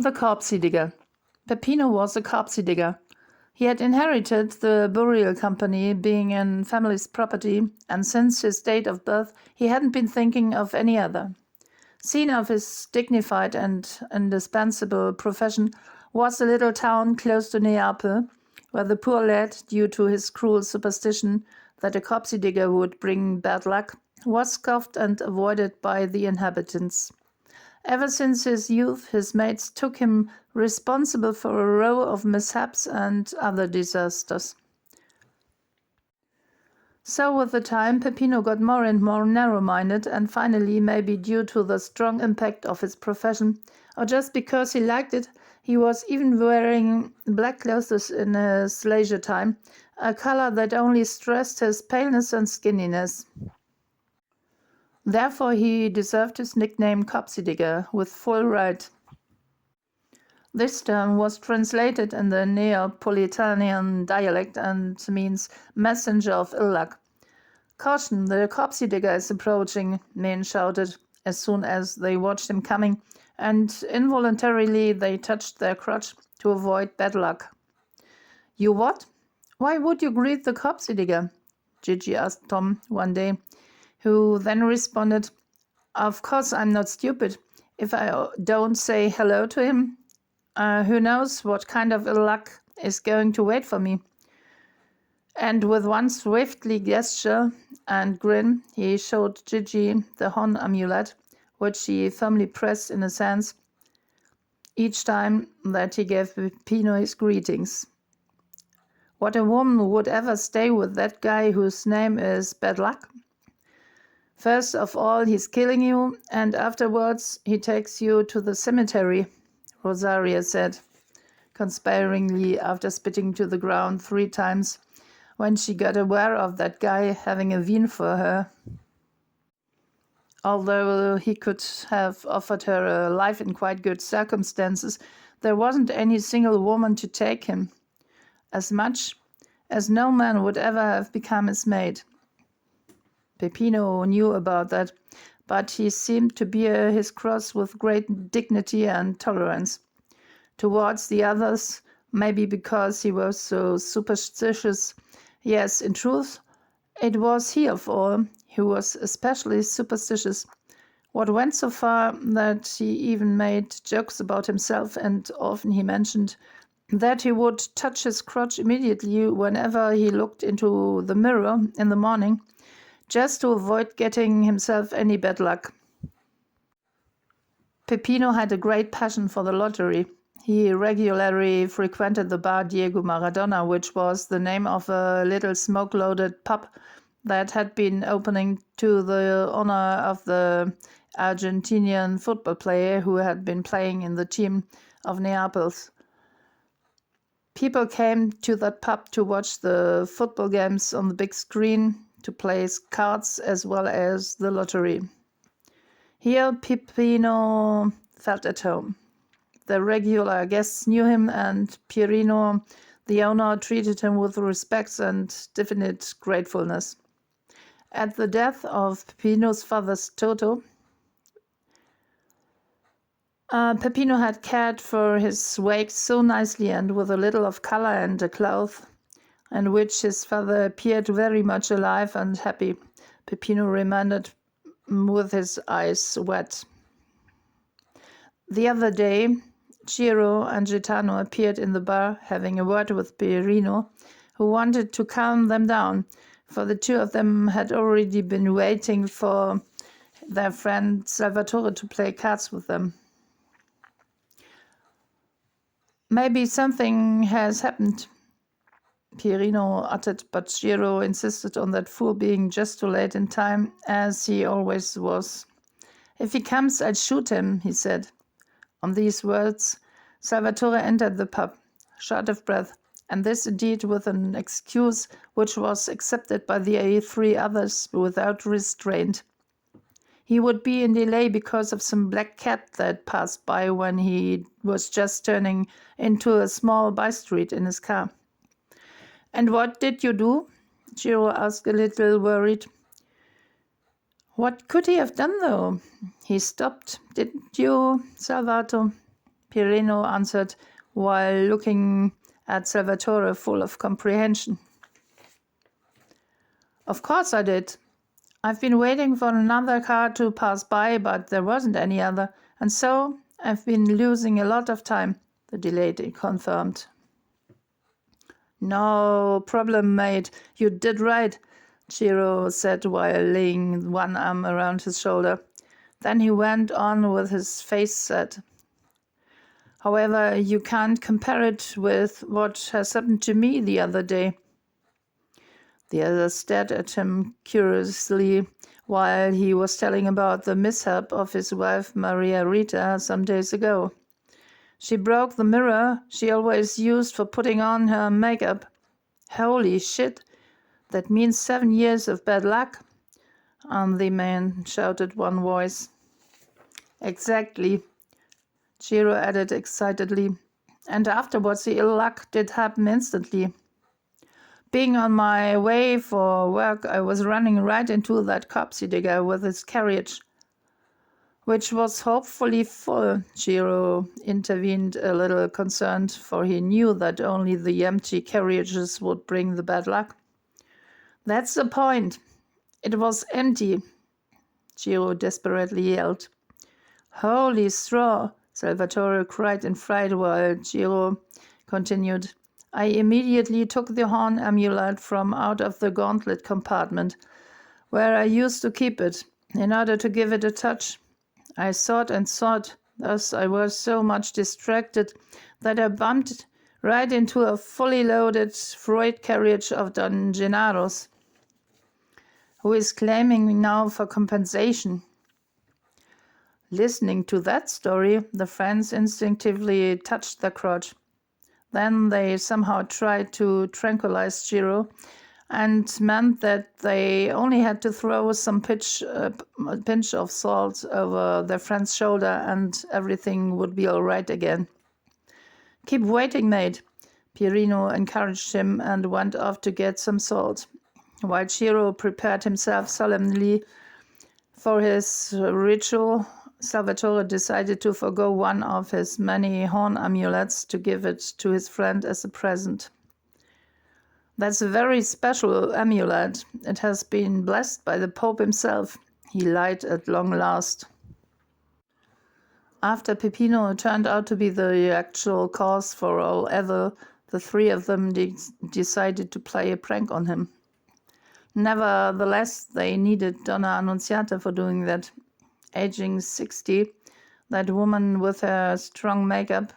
The corpse digger. Peppino was a corpse digger. He had inherited the burial company, being in family's property, and since his date of birth he hadn't been thinking of any other. Scene of his dignified and indispensable profession was a little town close to Neapel, where the poor lad, due to his cruel superstition that a corpse digger would bring bad luck, was scoffed and avoided by the inhabitants. Ever since his youth, his mates took him responsible for a row of mishaps and other disasters. So with the time, Peppino got more and more narrow-minded, and finally, maybe due to the strong impact of his profession, or just because he liked it, he was even wearing black clothes in his leisure time, a color that only stressed his paleness and skinniness. Therefore, he deserved his nickname Copsy-digger with full right. This term was translated in the Neapolitan dialect and means messenger of ill luck. "Caution, the Copsy-digger is approaching," men shouted as soon as they watched him coming, and involuntarily they touched their crotch to avoid bad luck. "You what? Why would you greet the Copsy-digger?" Gigi asked Tom one day, who then responded, "Of course I'm not stupid. If I don't say hello to him, who knows what kind of ill luck is going to wait for me?" And with one swiftly gesture and grin, he showed Gigi the horn amulet, which he firmly pressed in his hands each time that he gave Peppino his greetings. What a woman would ever stay with that guy whose name is Bad Luck? First of all, he's killing you, and afterwards he takes you to the cemetery, Rosaria said, conspiringly after spitting to the ground 3 times when she got aware of that guy having a vein for her. Although he could have offered her a life in quite good circumstances, there wasn't any single woman to take him, as much as no man would ever have become his mate. Peppino knew about that, but he seemed to bear his cross with great dignity and tolerance. Towards the others, maybe because he was so superstitious. Yes, in truth, it was he of all who was especially superstitious. What went so far that he even made jokes about himself, and often he mentioned that he would touch his crotch immediately whenever he looked into the mirror in the morning, just to avoid getting himself any bad luck. Peppino had a great passion for the lottery. He regularly frequented the bar Diego Maradona, which was the name of a little smoke-loaded pub that had been opening to the honor of the Argentinian football player who had been playing in the team of Neaples. People came to that pub to watch the football games on the big screen, to play cards as well as the lottery. Here Peppino felt at home. The regular guests knew him, and Pierino, the owner, treated him with respect and definite gratefulness. At the death of Peppino's father Toto, Peppino had cared for his wake so nicely and with a little of color and a cloth, in which his father appeared very much alive and happy. Peppino remained with his eyes wet. The other day, Ciro and Gaetano appeared in the bar, having a word with Pierino, who wanted to calm them down, for the 2 of them had already been waiting for their friend Salvatore to play cards with them. "Maybe something has happened," Pierino uttered, but Ciro insisted on that fool being just too late in time, as he always was. "If he comes, I'll shoot him," he said. On these words, Salvatore entered the pub, short of breath, and this indeed with an excuse which was accepted by the 3 others without restraint. He would be in delay because of some black cat that passed by when he was just turning into a small by-street in his car. "And what did you do?" Ciro asked, a little worried. "What could he have done, though? He stopped, didn't you, Salvato?" Peppino answered while looking at Salvatore full of comprehension. Of course I did. I've been waiting for another car to pass by, but there wasn't any other, and so I've been losing a lot of time, the lady confirmed. No problem, mate. You did right, Ciro said while laying one arm around his shoulder. Then he went on with his face set. However, you can't compare it with what has happened to me the other day. The other stared at him curiously while he was telling about the mishap of his wife Maria Rita some days ago. She broke the mirror she always used for putting on her makeup. Holy shit, that means 7 years of bad luck, the man shouted one voice. Exactly, Ciro added excitedly, and afterwards the ill luck did happen instantly. Being on my way for work, I was running right into that copsy digger with his carriage, which was hopefully full. Ciro intervened, a little concerned, for he knew that only the empty carriages would bring the bad luck. That's the point. It was empty, Ciro desperately yelled. Holy straw, Salvatore cried in fright while Ciro continued. I immediately took the horn amulet from out of the gauntlet compartment, where I used to keep it, in order to give it a touch. I thought and thought, thus I was so much distracted that I bumped right into a fully loaded freight carriage of Don Gennaro's, who is claiming now for compensation. Listening to that story, the friends instinctively touched their crotch. Then they somehow tried to tranquilize Ciro, and meant that they only had to throw some pinch of salt over their friend's shoulder and everything would be all right again. Keep waiting, mate, Peppino encouraged him and went off to get some salt, while Ciro prepared himself solemnly for his ritual. Salvatore decided to forgo one of his many horn amulets to give it to his friend as a present. That's a very special amulet. It has been blessed by the Pope himself, he lied at long last. After Peppino turned out to be the actual cause for all evil, the three of them decided to play a prank on him. Nevertheless, they needed Donna Annunziata for doing that. Aging 60, that woman with her strong makeup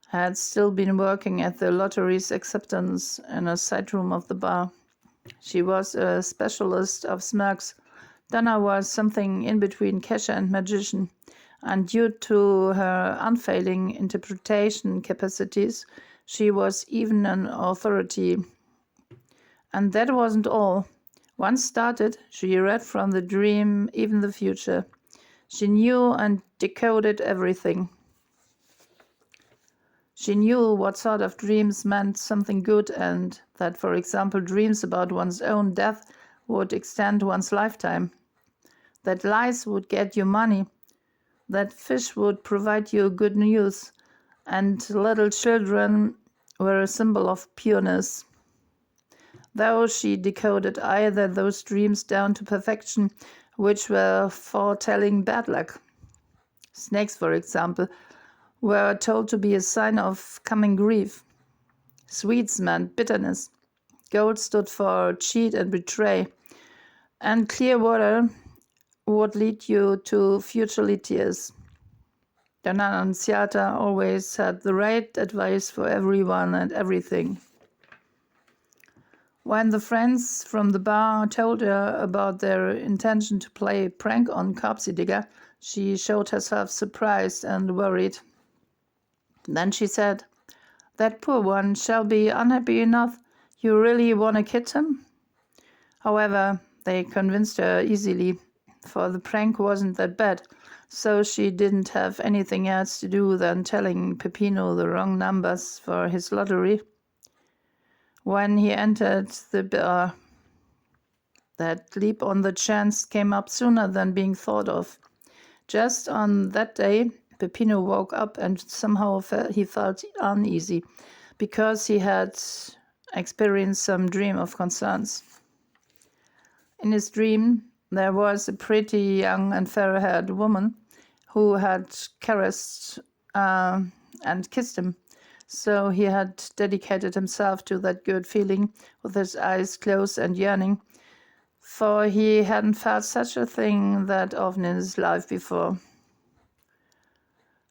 had still been working at the lottery's acceptance in a side room of the bar. She was a specialist of smirks. Donna was something in between cashier and magician, and due to her unfailing interpretation capacities, she was even an authority. And that wasn't all. Once started, she read from the dream, even the future. She knew and decoded everything. She knew what sort of dreams meant something good and that, for example, dreams about one's own death would extend one's lifetime. That lies would get you money. That fish would provide you good news. And little children were a symbol of pureness. Though she decoded either those dreams down to perfection, which were foretelling bad luck. Snakes, for example, were told to be a sign of coming grief. Sweets meant bitterness. Gold stood for cheat and betray. And clear water would lead you to future tears. Donna Annunziata always had the right advice for everyone and everything. When the friends from the bar told her about their intention to play a prank on Copsy-Digger, she showed herself surprised and worried. Then she said, "That poor one shall be unhappy enough. You really want to kid him?" However, they convinced her easily, for the prank wasn't that bad, so she didn't have anything else to do than telling Peppino the wrong numbers for his lottery. When he entered the bar, that leap on the chance came up sooner than being thought of. Just on that day, Peppino woke up and somehow he felt uneasy because he had experienced some dream of concerns. In his dream, there was a pretty young and fair-haired woman who had caressed and kissed him. So he had dedicated himself to that good feeling with his eyes closed and yearning, for he hadn't felt such a thing that often in his life before.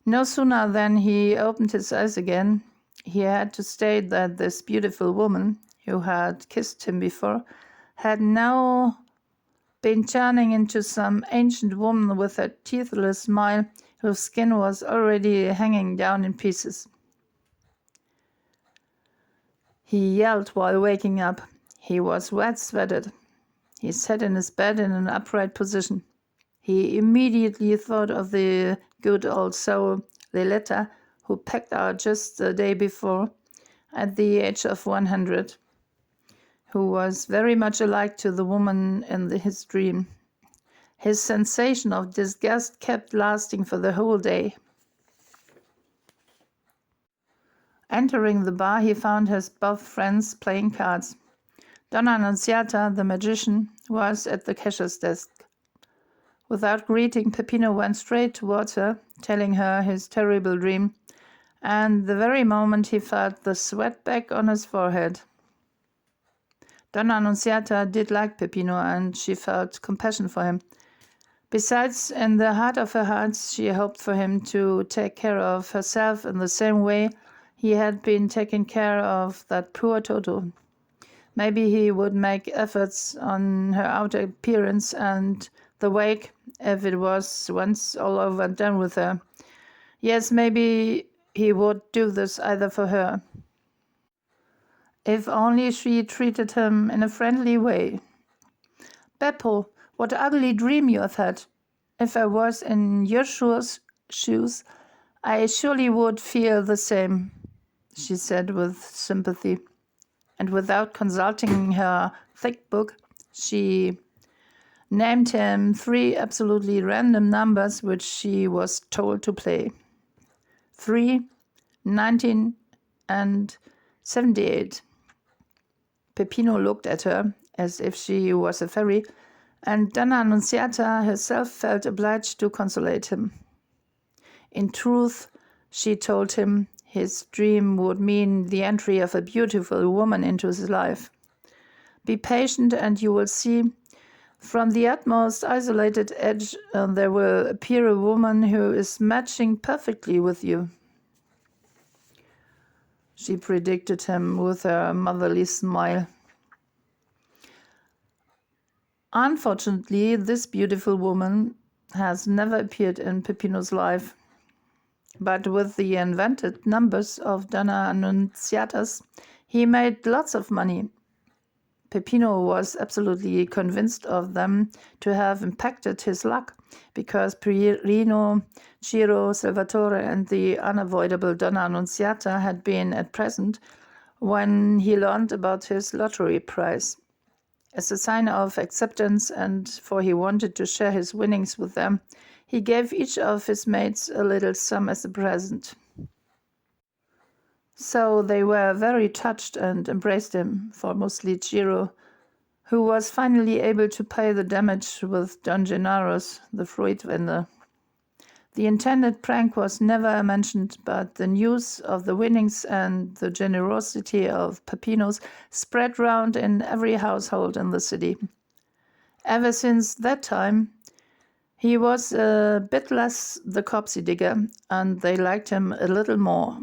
No sooner than he opened his eyes again, he had to state that this beautiful woman, who had kissed him before, had now been turning into some ancient woman with a teethless smile, whose skin was already hanging down in pieces. He yelled while waking up. He was wet-sweated. He sat in his bed in an upright position. He immediately thought of the good old soul, Liletta, who packed out just the day before, at the age of 100, who was very much alike to the woman in his dream. His sensation of disgust kept lasting for the whole day. Entering the bar, he found his both friends playing cards. Donna Annunziata, the magician, was at the cashier's desk. Without greeting, Peppino went straight towards her, telling her his terrible dream, and the very moment he felt the sweat back on his forehead. Donna Annunziata did like Peppino, and she felt compassion for him. Besides, in the heart of her heart, she hoped for him to take care of herself in the same way he had been taking care of that poor Toto. Maybe he would make efforts on her outer appearance and the wake, if it was once all over and done with her. Yes, maybe he would do this either for her. If only she treated him in a friendly way. Beppo, what ugly dream you have had. If I was in your shoes, I surely would feel the same, she said with sympathy. And without consulting her thick book, she named him 3 absolutely random numbers which she was told to play. 3, 19, and 78. Peppino looked at her as if she was a fairy, and Donna Annunziata herself felt obliged to consolate him. In truth, she told him, his dream would mean the entry of a beautiful woman into his life. Be patient and you will see. From the utmost isolated edge there will appear a woman who is matching perfectly with you. She predicted him with her motherly smile. Unfortunately, this beautiful woman has never appeared in Peppino's life. But with the invented numbers of Donna Annunziata's, he made lots of money. Peppino was absolutely convinced of them to have impacted his luck, because Pierino, Ciro, Salvatore, and the unavoidable Donna Annunziata had been at present when he learned about his lottery prize. As a sign of acceptance, and for he wanted to share his winnings with them, he gave each of his mates a little sum as a present. So they were very touched and embraced him, for mostly Ciro, who was finally able to pay the damage with Don Gennaro's, the fruit vendor. The intended prank was never mentioned, but the news of the winnings and the generosity of Peppino's spread round in every household in the city. Ever since that time, he was a bit less the corpse digger, and they liked him a little more.